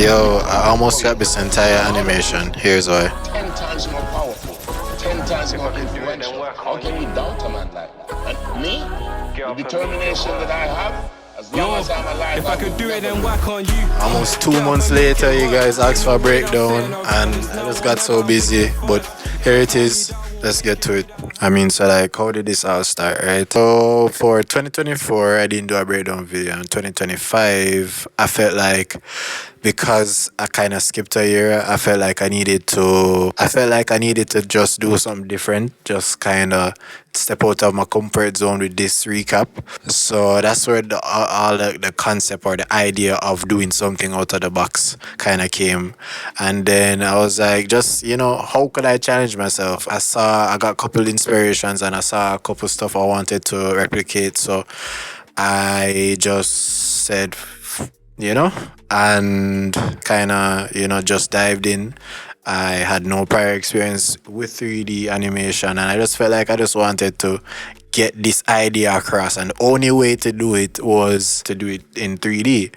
Yo, I almost got this entire animation. Here's why. 10 times more powerful, 10 times more influential. How can you doubt a man like that? And me, the determination that I have, as long as I'm alive, if I could do it, then whack on you. Almost 2 months later, you guys asked for a breakdown, and I just got so busy. But here it is. Let's get to it. I mean, so like, how did this all start, right? So for 2024, I didn't do a breakdown video. In 2025, I felt like because I kind of skipped a year, I felt like I needed to. I felt like I needed to just do something different, just kind of step out of my comfort zone with this recap. So that's where all the concept or the idea of doing something out of the box kind of came. And then I was like, just, how could I challenge myself? I got a couple inspirations and I saw a couple stuff I wanted to replicate. So I just said, and kind of, just dived in. I had no prior experience with 3D animation, and I just felt like I just wanted to get this idea across, and the only way to do it was to do it in 3D.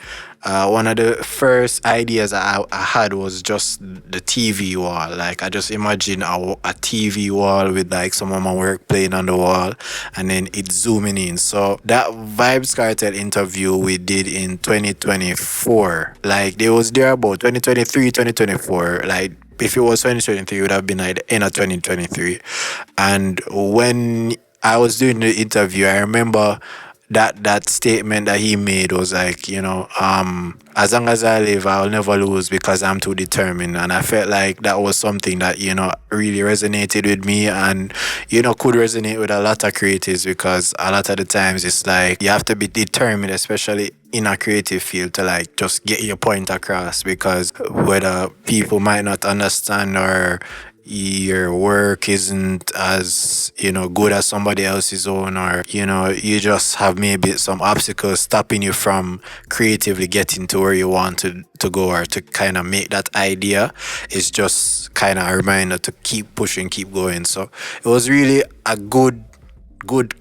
One of the first ideas I had was just the TV wall. Like, I just imagine a TV wall with like some of my work playing on the wall, and then it zooming in. So that Vibes Cartel interview we did in 2024, like they was there about 2023, 2024. Like, if it was 2023, it would have been like the end of 2023. And when I was doing the interview, I remember that statement that he made was like, as long as I live, I'll never lose because I'm too determined. And I felt like that was something that, really resonated with me and, could resonate with a lot of creatives, because a lot of the times it's like you have to be determined, especially in a creative field, to like just get your point across, because whether people might not understand or your work isn't as good as somebody else's own, or you just have maybe some obstacles stopping you from creatively getting to where you want to go, or to kind of make that idea, is just kind of a reminder to keep pushing, keep going. So it was really a good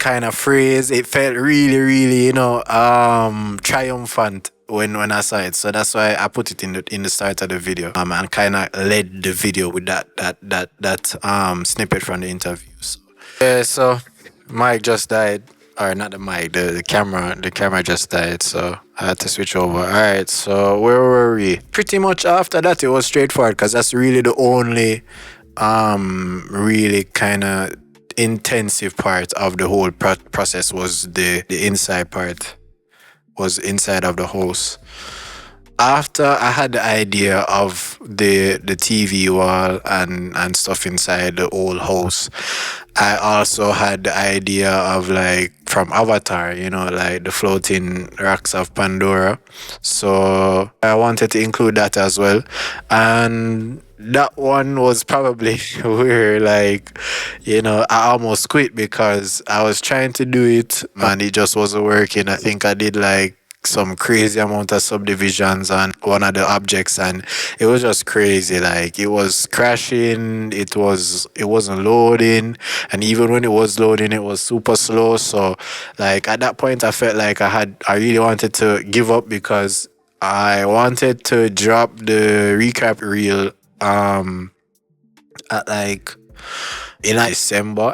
kind of phrase. It felt really, really, triumphant when I saw it. So that's why I put it in the start of the video. And kind of led the video with that snippet from the interview. So, yeah, so Mike just died. Or not the mic, the camera. The camera just died, so I had to switch over. Alright, so where were we? Pretty much after that it was straightforward, because that's really the only really kind of intensive part of the whole process was the inside part, was inside of the house. After I had the idea of the TV wall and stuff inside the old house, I also had the idea of, like, from Avatar, like the floating rocks of Pandora. So I wanted to include that as well. And that one was probably where, like, I almost quit, because I was trying to do it and it just wasn't working. I think I did like some crazy amount of subdivisions on one of the objects, and it was just crazy. Like, it was crashing, it wasn't loading, and even when it was loading, it was super slow. So, like, at that point I felt like I really wanted to give up, because I wanted to drop the recap reel at like in December.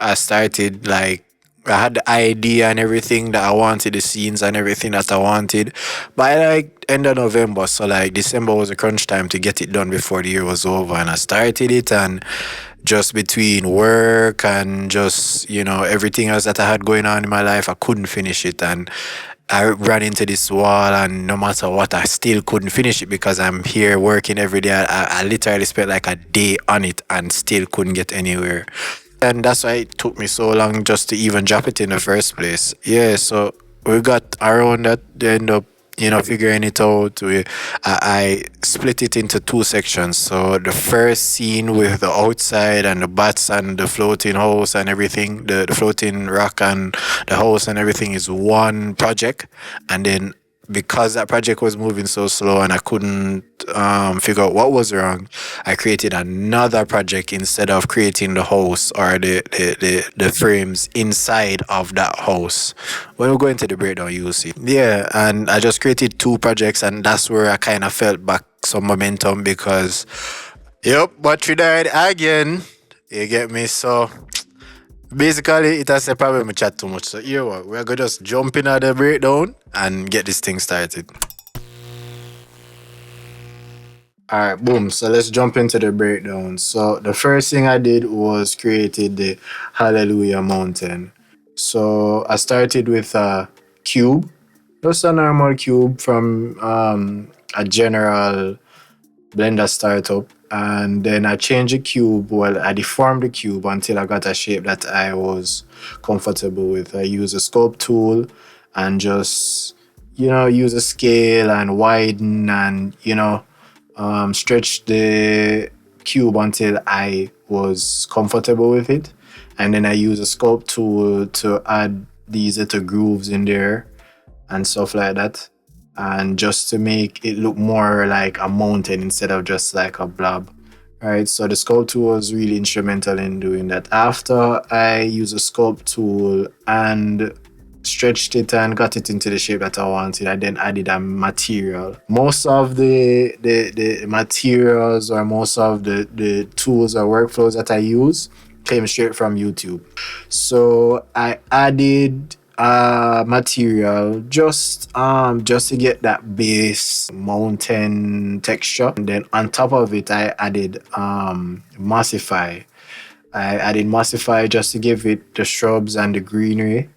I had the idea and everything that I wanted, the scenes and everything that I wanted, by like end of November. So like December was a crunch time to get it done before the year was over, and I started it, and just between work and just everything else that I had going on in my life, I couldn't finish it, and I ran into this wall, and no matter what, I still couldn't finish it, because I'm here working every day. I literally spent like a day on it and still couldn't get anywhere. And that's why it took me so long just to even drop it in the first place. Yeah, so we got around that, end up, figuring it out. I split it into two sections. So the first scene with the outside and the bats and the floating house and everything, the floating rock and the house and everything, is one project. And then because that project was moving so slow and I couldn't figure out what was wrong, I created another project instead of creating the house or the frames inside of that house. When we go into the breakdown, you'll see. Yeah, and I just created two projects, and that's where I kind of felt back some momentum because, yep, battery died again. You get me? So basically, it has a problem with chat too much. So here what we're gonna just jump in at the breakdown and get this thing started. Alright, boom. So let's jump into the breakdown. So the first thing I did was created the Hallelujah Mountain. So I started with a cube, just a normal cube from a general Blender startup, and then I changed the cube. Well, I deformed the cube until I got a shape that I was comfortable with. I used a sculpt tool and just use a scale and widen and stretch the cube until I was comfortable with it, and then I use a sculpt tool to add these little grooves in there and stuff like that, and just to make it look more like a mountain instead of just like a blob. Right, so the sculpt tool was really instrumental in doing that. After I used a sculpt tool and stretched it and got it into the shape that I wanted, I then added a material. Most of the materials or most of the tools or workflows that I use came straight from YouTube. So I added material just to get that base mountain texture, and then on top of it I added Mossify. I added Mossify just to give it the shrubs and the greenery,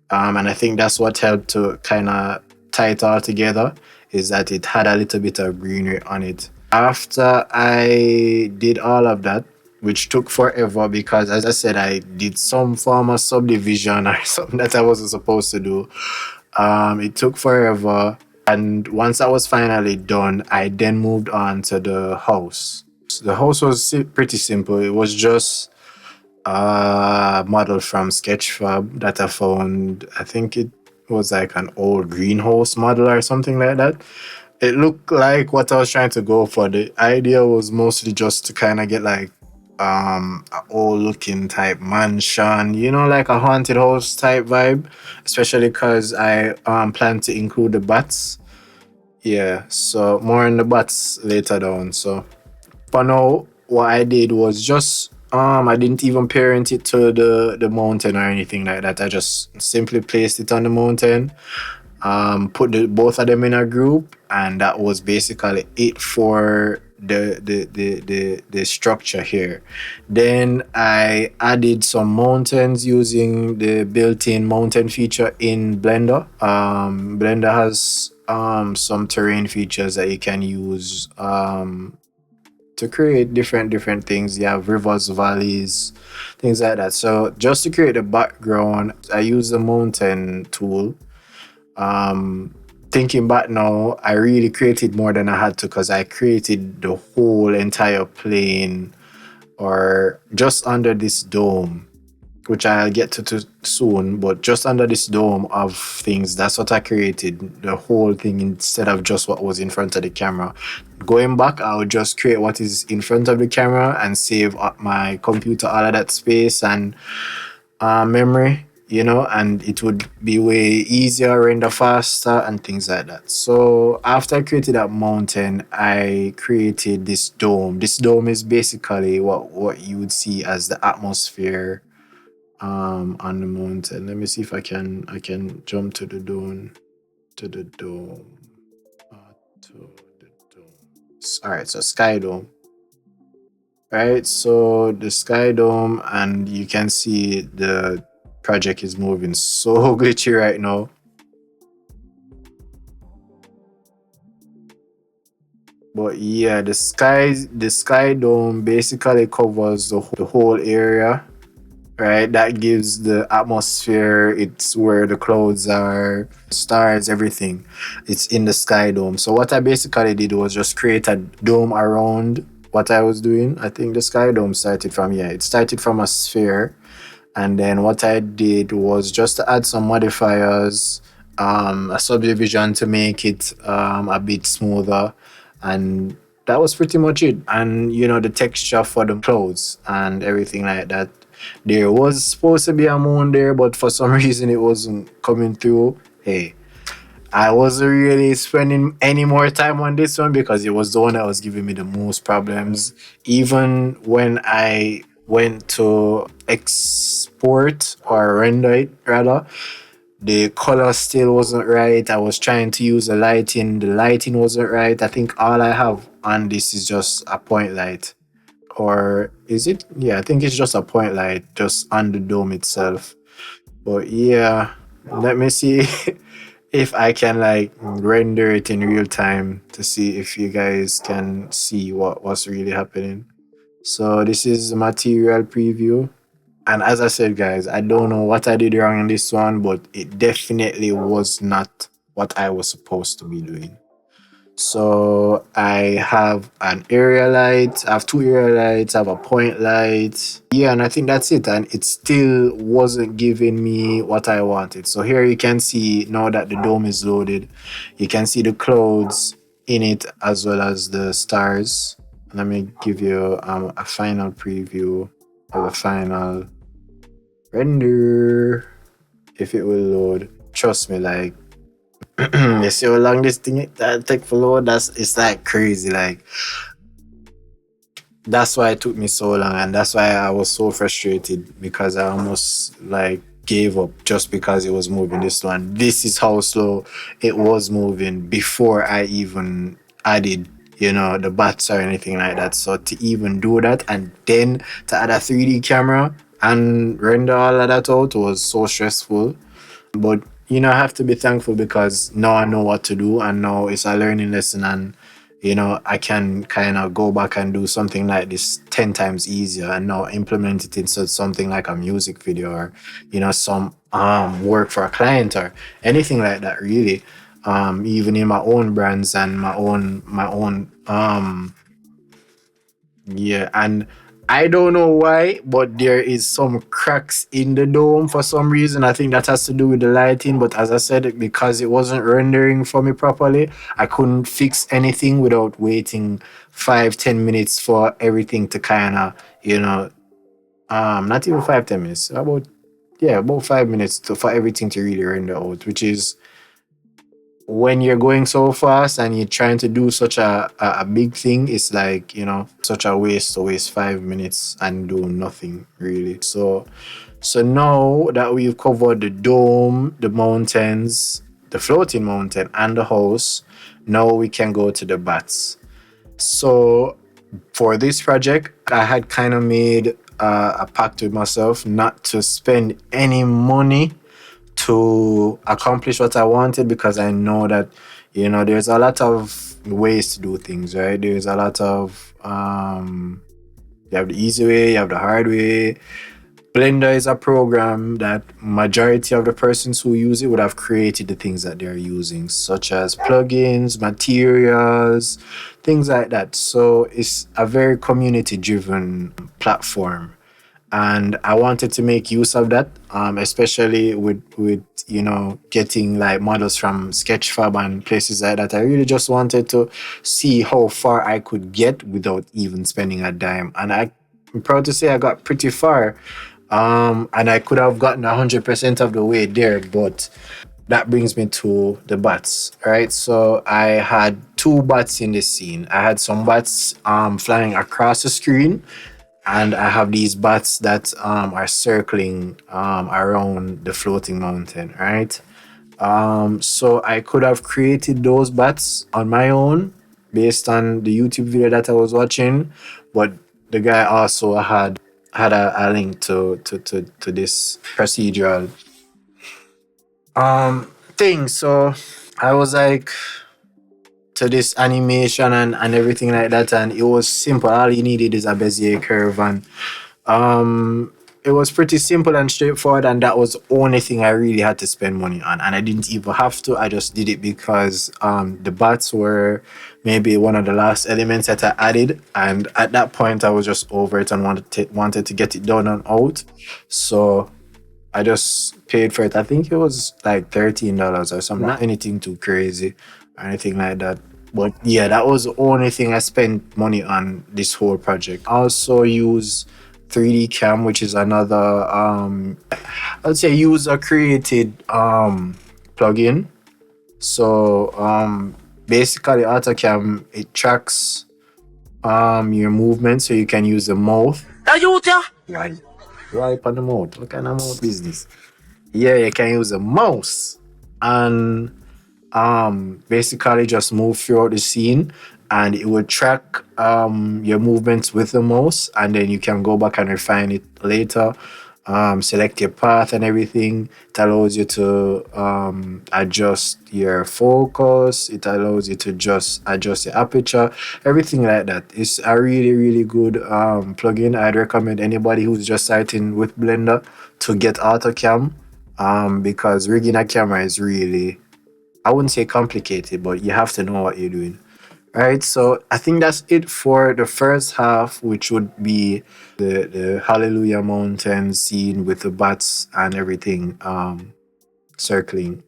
and I think that's what helped to kind of tie it all together, is that it had a little bit of greenery on it. After I did all of that, which took forever because, as I said, I did some form of subdivision or something that I wasn't supposed to do. It took forever. And once I was finally done, I then moved on to the house. So the house was pretty simple. It was just a model from Sketchfab that I found. I think it was like an old greenhouse model or something like that. It looked like what I was trying to go for. The idea was mostly just to kind of get like a old looking type mansion, like a haunted house type vibe, especially because I plan to include the bats. Yeah, so more on the bats later down. So for now, what I did was just I didn't even parent it to the mountain or anything like that. I just simply placed it on the mountain, put both of them in a group, and that was basically it for the structure here. Then I added some mountains using the built-in mountain feature in Blender. Blender has some terrain features that you can use to create different things. You have rivers, valleys, things like that. So just to create the background, I use the mountain tool. Thinking back now, I really created more than I had to, because I created the whole entire plane, or just under this dome, which I'll get to soon, but just under this dome of things, that's what I created, the whole thing, instead of just what was in front of the camera. Going back, I would just create what is in front of the camera and save up my computer all of that space and memory, and it would be way easier, render faster, and things like that. So after I created that mountain, I created this dome. This dome is basically what you would see as the atmosphere on the mountain. Let me see if I can jump to the dome. All right, so sky dome. Right, so the sky dome, and you can see the project is moving so glitchy right now. But yeah, the sky dome basically covers the whole area, right? That gives the atmosphere. It's where the clouds are, stars, everything. It's in the sky dome. So what I basically did was just create a dome around what I was doing. I think the sky dome started from, it started from a sphere. And then what I did was just to add some modifiers a subdivision to make it a bit smoother, and that was pretty much it. And the texture for the clouds and everything like that. There was supposed to be a moon there, but for some reason it wasn't coming through. Hey, I wasn't really spending any more time on this one because it was the one that was giving me the most problems. Even when I went to export or render it, rather, the color still wasn't right. I was trying to use the lighting wasn't right. I think all I have on this is just a point light. Or is it? Yeah, I think it's just a point light just on the dome itself. But yeah, let me see if I can like render it in real time to see if you guys can see what's really happening. So this is material preview. And as I said, guys, I don't know what I did wrong in this one, but it definitely was not what I was supposed to be doing. So I have an area light, I have two area lights, I have a point light. Yeah, and I think that's it. And it still wasn't giving me what I wanted. So here you can see now that the dome is loaded, you can see the clouds in it as well as the stars. Let me give you a final preview of the final render if it will load. Trust me, like you see how long this thing that take for load? It's like crazy. Like that's why it took me so long, and that's why I was so frustrated because I almost like gave up just because it was moving this one. This is how slow it was moving before I even added the bats or anything like that. So to even do that and then to add a 3D camera and render all of that out was so stressful. But I have to be thankful because now I know what to do, and now it's a learning lesson, and I can kind of go back and do something like this 10 times easier and now implement it into something like a music video or some work for a client or anything like that, really. Even in my own brands and my own yeah. And I don't know why, but there is some cracks in the dome for some reason. I think that has to do with the lighting. But as I said, because it wasn't rendering for me properly, I couldn't fix anything without waiting 5-10 minutes for everything to kind of, not even 5-10 minutes, about 5 minutes for everything to really render out, which is when you're going so fast and you're trying to do such a big thing, it's like such a waste to waste 5 minutes and do nothing really. So now that we've covered the dome, the mountains, the floating mountain, and the house, now we can go to the bats. So for this project, I had kind of made a pact with myself not to spend any money to accomplish what I wanted, because I know that there's a lot of ways to do things, right? There's a lot of you have the easy way, you have the hard way. Blender is a program that majority of the persons who use it would have created the things that they're using, such as plugins, materials, things like that. So it's a very community driven platform, and I wanted to make use of that, especially with getting like models from Sketchfab and places like that. I really just wanted to see how far I could get without even spending a dime, and I'm proud to say I got pretty far. And I could have gotten 100% of the way there, but that brings me to the bats, right? So I had two bats in this scene. I had some bats flying across the screen, and I have these bats that are circling around the floating mountain, right? So I could have created those bats on my own based on the YouTube video that I was watching, but the guy also had a link to this procedural thing. So I was like to this animation and everything like that, and it was simple. All you needed is a Bezier curve, and it was pretty simple and straightforward, and that was the only thing I really had to spend money on. And I didn't even have to, I just did it because the bats were maybe one of the last elements that I added, and at that point I was just over it and wanted to get it done and out. So I just paid for it. I think it was like $13 or something. Not anything too crazy or anything like that. But yeah, that was the only thing I spent money on this whole project. Also use 3D Cam, which is another I'd say user created plugin. So basically AutoCam, it tracks your movement, so you can use the mouth. Right. Right on the mouth. What kind of mouth business? Yeah, you can use a mouse and basically just move throughout the scene, and it will track your movements with the mouse, and then you can go back and refine it later. Select your path and everything. It allows you to adjust your focus. It allows you to just adjust your aperture, everything like that. It's a really, really good plugin. I'd recommend anybody who's just starting with Blender to get AutoCam, because rigging a camera is really, I wouldn't say complicated, but you have to know what you're doing. Right, so I think that's it for the first half, which would be the Hallelujah Mountain scene with the bats and everything circling.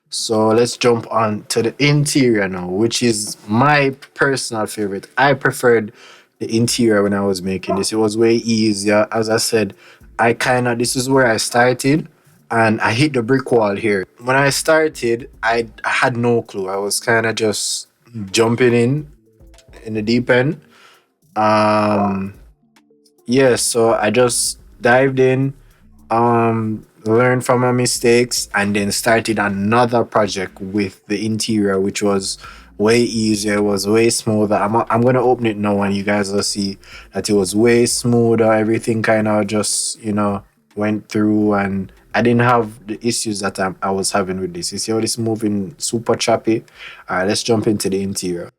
So let's jump on to the interior now, which is my personal favorite. I preferred the interior when I was making this. It was way easier. As I said, this is where I started and I hit the brick wall here. When I started, I had no clue. I was kind of just jumping in the deep end. Um, yeah, so I just dived in, learned from my mistakes, and then started another project with the interior, which was way easier, was way smoother. I'm gonna open it now, and you guys will see that it was way smoother. Everything kind of just went through, and I didn't have the issues that I was having with this. You see how this moving super choppy? All right, let's jump into the interior.